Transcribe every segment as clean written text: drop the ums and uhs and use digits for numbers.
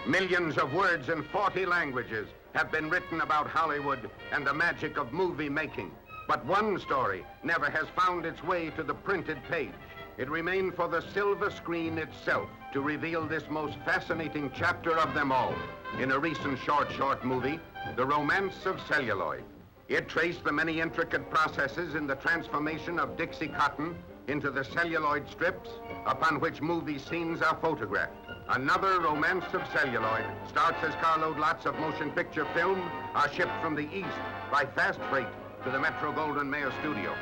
Millions of words in 40 languages have been written about Hollywood and the magic of movie making. But one story never has found its way to the printed page. It remained for the silver screen itself to reveal this most fascinating chapter of them all. In a recent short movie, The Romance of Celluloid. It traced the many intricate processes in the transformation of Dixie cotton into the celluloid strips upon which movie scenes are photographed. Another Romance of Celluloid starts as carload lots of motion picture film are shipped from the east by fast freight to the Metro-Goldwyn-Mayer studio.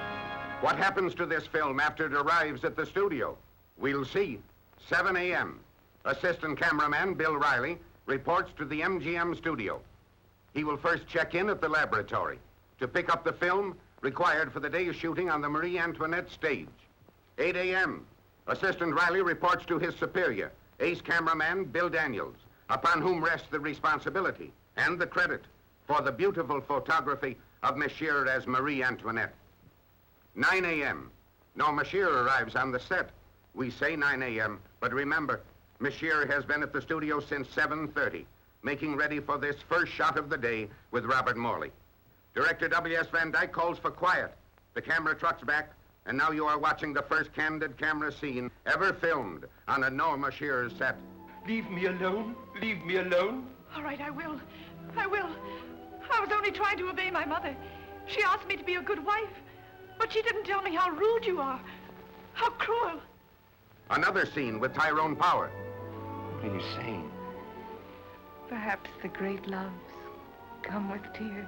What happens to this film after it arrives at the studio? We'll see. 7 a.m. Assistant cameraman Bill Riley reports to the MGM studio. He will first check in at the laboratory to pick up the film required for the day's shooting on the Marie Antoinette stage. 8 a.m. Assistant Riley reports to his superior, ace cameraman Bill Daniels, upon whom rests the responsibility and the credit for the beautiful photography of Monsieur as Marie Antoinette. 9 a.m. No, Monsieur arrives on the set. We say 9 a.m., but remember, Monsieur has been at the studio since 7:30, making ready for this first shot of the day with Robert Morley. Director W.S. Van Dyke calls for quiet. The camera trucks back, and now you are watching the first candid camera scene ever filmed on a Norma Shearer's set. Leave me alone. Leave me alone. All right, I will. I will. I was only trying to obey my mother. She asked me to be a good wife, but she didn't tell me how rude you are, how cruel. Another scene with Tyrone Power. What are you saying? Perhaps the great loves come with tears.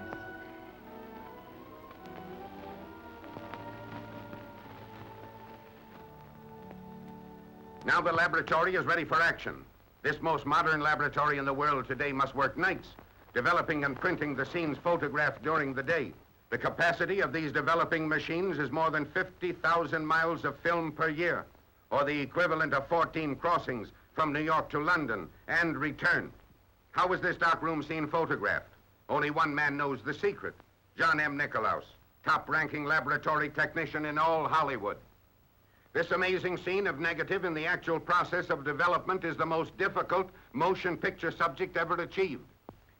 Now the laboratory is ready for action. This most modern laboratory in the world today must work nights, developing and printing the scenes photographed during the day. The capacity of these developing machines is more than 50,000 miles of film per year, or the equivalent of 14 crossings from New York to London and return. How was this darkroom scene photographed? Only one man knows the secret, John M. Nicolaus, top-ranking laboratory technician in all Hollywood. This amazing scene of negative in the actual process of development is the most difficult motion picture subject ever achieved.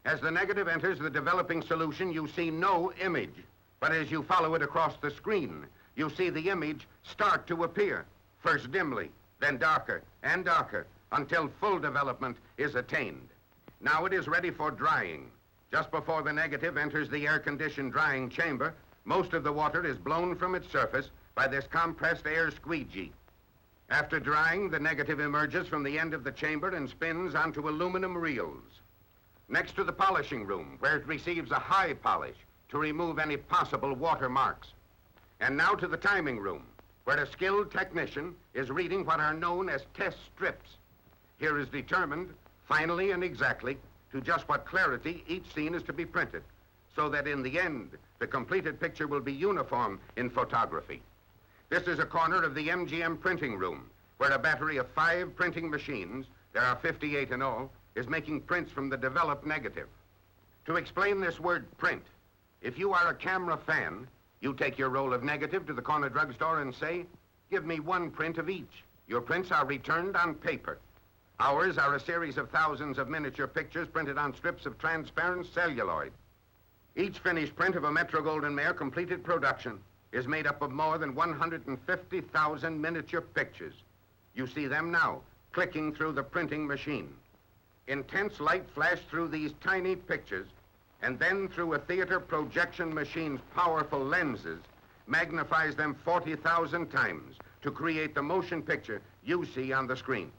As the negative enters the developing solution, you see no image. But as you follow it across the screen, you see the image start to appear, first dimly, then darker and darker, until full development is attained. Now it is ready for drying. Just before the negative enters the air-conditioned drying chamber, most of the water is blown from its surface by this compressed air squeegee. After drying, the negative emerges from the end of the chamber and spins onto aluminum reels. Next to the polishing room, where it receives a high polish to remove any possible watermarks. And now to the timing room, where a skilled technician is reading what are known as test strips. Here is determined, finally and exactly, to just what clarity each scene is to be printed, so that in the end, the completed picture will be uniform in photography. This is a corner of the MGM printing room, where a battery of 5 printing machines, there are 58 in all, is making prints from the developed negative. To explain this word print, if you are a camera fan, you take your roll of negative to the corner drugstore and say, give me 1 print of each. Your prints are returned on paper. Ours are a series of thousands of miniature pictures printed on strips of transparent celluloid. Each finished print of a Metro-Goldwyn-Mayer completed production is made up of more than 150,000 miniature pictures. You see them now, clicking through the printing machine. Intense light flashed through these tiny pictures, and then through a theater projection machine's powerful lenses, magnifies them 40,000 times to create the motion picture you see on the screen.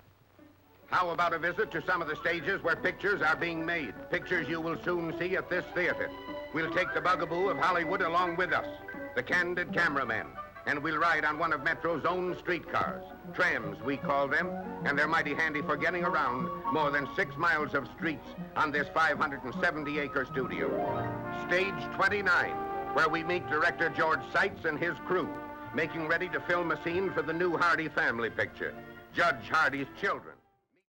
How about a visit to some of the stages where pictures are being made? Pictures you will soon see at this theater. We'll take the bugaboo of Hollywood along with us, the candid cameraman, and we'll ride on one of Metro's own streetcars. Trams, we call them, and they're mighty handy for getting around more than 6 miles of streets on this 570-acre studio. Stage 29, where we meet director George Seitz and his crew, making ready to film a scene for the new Hardy family picture, Judge Hardy's Children.